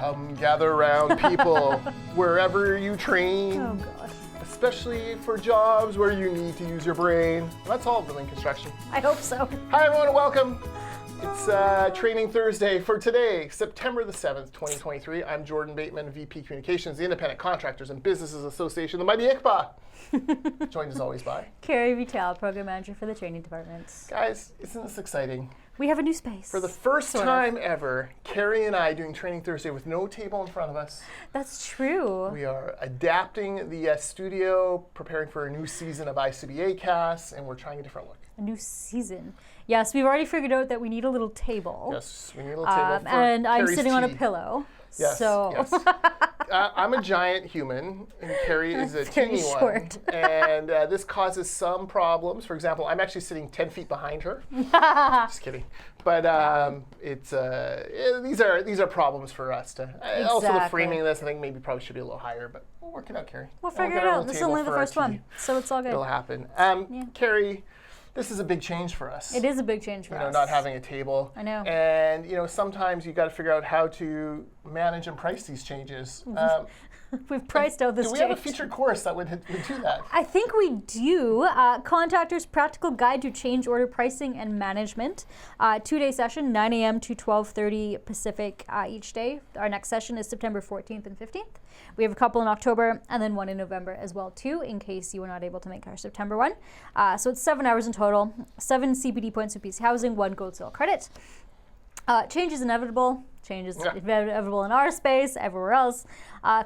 Come gather around, people, wherever you train. Oh gosh. Especially for jobs where you need to use your brain. That's all building construction. I hope so. Hi everyone and welcome. It's Training Thursday for today, September the 7th, 2023. I'm Jordan Bateman, VP Communications, the Independent Contractors and Businesses Association, the mighty ICPA. Joined as always by Kerry Vital, Program Manager for the Training Department. Guys, isn't this exciting? We have a new space. For the first time ever, Kerry and I doing Training Thursday with no table in front of us. That's true. We are adapting the studio, preparing for a new season of ICBA casts, and we're trying a different look. A new season. Yes, we've already figured out that we need a little table. Yes, we need a little table for and I'm Kerry's sitting on a tea. pillow. Yes, so. yes. I'm a giant human, and Kerry is a Very teeny short. one. And this causes some problems. For example, I'm actually sitting 10 feet behind her. Just kidding. But these are problems for us. Also, the framing of this, I think maybe probably should be a little higher, but we'll work it out, Kerry. We'll figure it out. This is only the first one, so it's all good. It'll happen. Kerry, this is a big change for us. It is a big change for us. Not having a table. I know. And sometimes you got to figure out how to manage and price these changes. We've priced out this change. Do we have a featured course that would do that? I think we do. Contractors Practical Guide to Change Order Pricing and Management. 2-day session, 9 a.m. to 12:30 Pacific each day. Our next session is September 14th and 15th. We have a couple in October and then one in November as well too, in case you were not able to make our September one. So it's 7 hours in total, 7 CPD points with BC Housing, 1 Gold Seal credit. Change is inevitable. Change is inevitable in our space, everywhere else.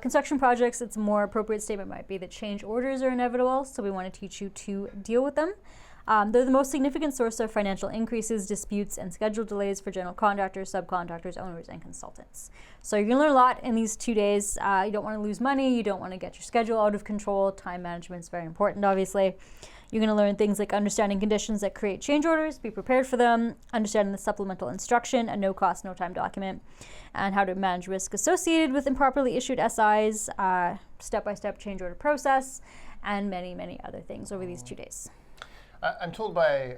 Construction projects, its more appropriate statement might be that change orders are inevitable, so we want to teach you to deal with them. They're the most significant source of financial increases, disputes, and schedule delays for general contractors, subcontractors, owners, and consultants. So you're going to learn a lot in these 2 days. You don't want to lose money. You don't want to get your schedule out of control. Time management is very important, obviously. You're going to learn things like understanding conditions that create change orders, be prepared for them, understanding the supplemental instruction, a no-cost, no-time document, and how to manage risk associated with improperly issued SIs, step-by-step change order process, and many, many other things over these 2 days. I'm told by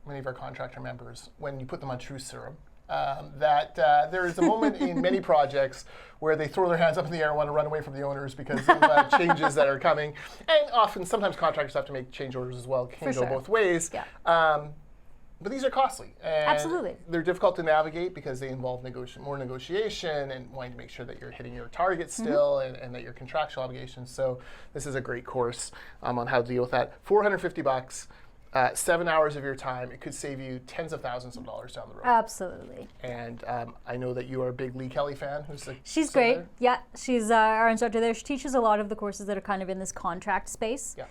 many of our contractor members, when you put them on truth serum, that there is a moment in many projects where they throw their hands up in the air and want to run away from the owners because of changes that are coming. And sometimes contractors have to make change orders as well. Can go both ways. Yeah. But these are costly. And absolutely. They're difficult to navigate because they involve more negotiation and wanting to make sure that you're hitting your targets still and that your contractual obligations. So this is a great course on how to deal with that. $450. 7 hours of your time. It could save you tens of thousands of dollars down the road. Absolutely. And I know that you are a big Lee Kelly fan. She's great. Yeah, she's our instructor there. She teaches a lot of the courses that are kind of in this contract space. Yeah.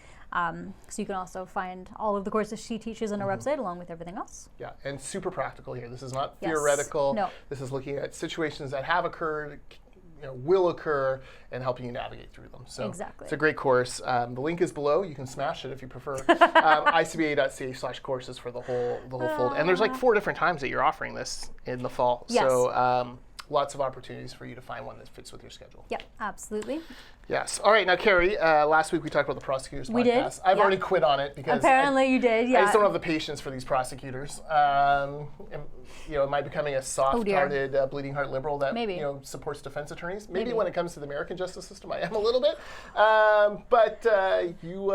So you can also find all of the courses she teaches on our website along with everything else. Yeah, and super practical here. This is not theoretical. No. This is looking at situations that have occurred, will occur, and helping you navigate through them. So exactly. It's a great course. The link is below. You can smash it if you prefer. icba.ca/courses for the whole fold. And there's like 4 different times that you're offering this in the fall. Yes. So lots of opportunities for you to find one that fits with your schedule. Yep, absolutely. Yes. All right. Now, Kerry, last week we talked about the prosecutors podcast. We did. I've already quit on it because apparently you did. Yeah. I just don't have the patience for these prosecutors. Am I becoming a soft-hearted, bleeding heart liberal that supports defense attorneys? Maybe when it comes to the American justice system, I am a little bit. But you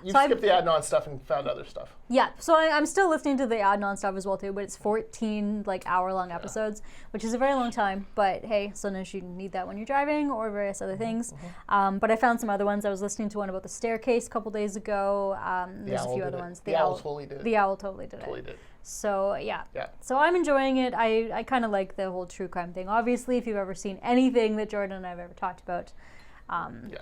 skipped the Adnan stuff and found other stuff. Yeah. So I'm still listening to the Adnan stuff as well too, but it's 14 hour-long episodes, which is a very long time. But hey, sometimes you need that when you're driving or various other things. But I found some other ones. I was listening to one about the staircase a couple days ago. There's a few other ones. The Owl totally did it. The Owl totally did it. Totally did. So yeah. So I'm enjoying it. I kind of like the whole true crime thing. Obviously, if you've ever seen anything that Jordan and I have ever talked about,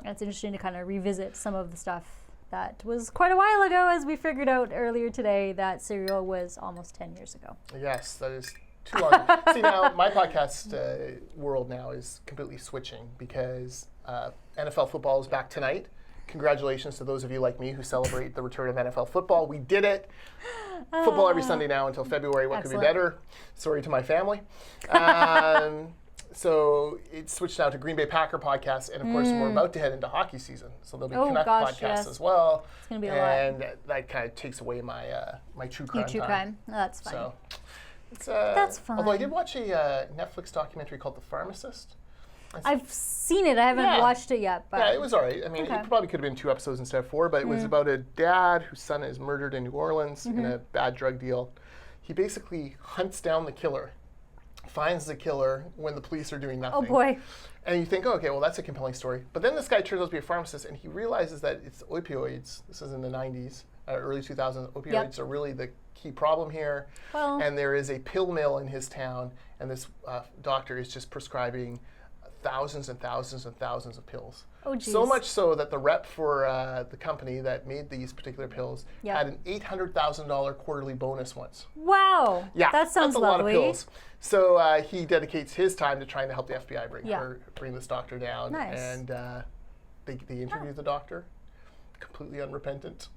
it's interesting to kind of revisit some of the stuff that was quite a while ago, as we figured out earlier today that serial was almost 10 years ago. Yes, that is too long. See, now my podcast world now is completely switching because NFL football is back tonight. Congratulations to those of you like me who celebrate the return of NFL football. We did it. Football every Sunday now until February. What could be better? Sorry to my family. So it switched now to Green Bay Packer podcast, and of course we're about to head into hockey season, so there'll be Canuck podcasts as well. It's gonna be a lot. And that kind of takes away my my true crime. True crime. No, that's fine. So It's, That's fine. Although I did watch a Netflix documentary called The Pharmacist. I've seen it. I haven't watched it yet. But Yeah, it was all right. I mean, Okay. it probably could have been 2 episodes instead of 4, but it was about a dad whose son is murdered in New Orleans in a bad drug deal. He basically hunts down the killer, finds the killer when the police are doing nothing. Oh boy. And you think, oh, okay, well, that's a compelling story. But then this guy turns out to be a pharmacist, and he realizes that it's opioids. This is in the 90s, early 2000s. Opioids are really the key problem here. Well. And there is a pill mill in his town, and this doctor is just prescribing thousands and thousands and thousands of pills. Oh, geez. So much so that the rep for the company that made these particular pills had an $800,000 quarterly bonus once. Wow. Yeah, That sounds that's a lot lovely. of pills. So he dedicates his time to trying to help the FBI Yeah. bring this doctor down. Nice. And they interview the doctor, completely unrepentant,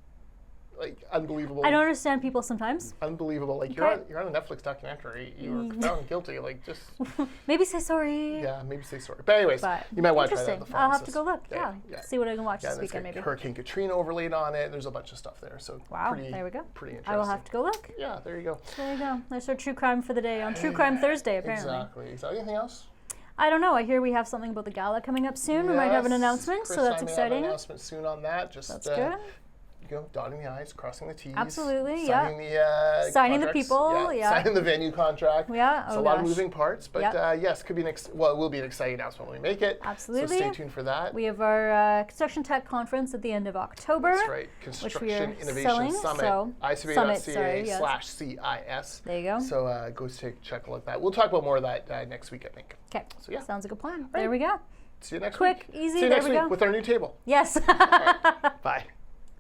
like unbelievable. I don't understand people sometimes. Unbelievable. Like Okay. you're on a Netflix documentary. You were found guilty. Like just Maybe say sorry. yeah, maybe say sorry. But anyways, But you might want to try that. interesting. The I'll have to Pharmacist. go look. Yeah. See what I can watch Yeah, this and it's weekend got maybe. Hurricane Katrina overlaid on it. There's a bunch of stuff there. So Wow, pretty, there we go. Pretty interesting. I will have to go look. Yeah, there you go. There you go. There's our true crime for the day on True Crime Thursday, apparently. Exactly. Is there anything else? I don't know. I hear we have something about the gala coming up soon. We might have an Yes, announcement, Chris so that's and I may have exciting. an announcement soon on that. Just That's good. You know, dotting the I's, crossing the T's. Absolutely, signing Signing the contracts, people, yeah. Signing the venue contract. Yeah, It's oh a lot of gosh. moving parts, but Yep. yes, could be an it will be an exciting announcement when we make it. Absolutely. So stay tuned for that. We have our Construction Tech Conference at the end of October. That's right. which Construction we are Innovation selling, Summit. so- Summit, sorry, yes. ICBA.ca/CIS. There you go. So go check a look at that. We'll talk about more of that next week, I think. Okay. So yeah. Sounds like a plan. Right. There we go. See you next Quick, week. easy, See you there next we week go. with our new table. Yes. Bye.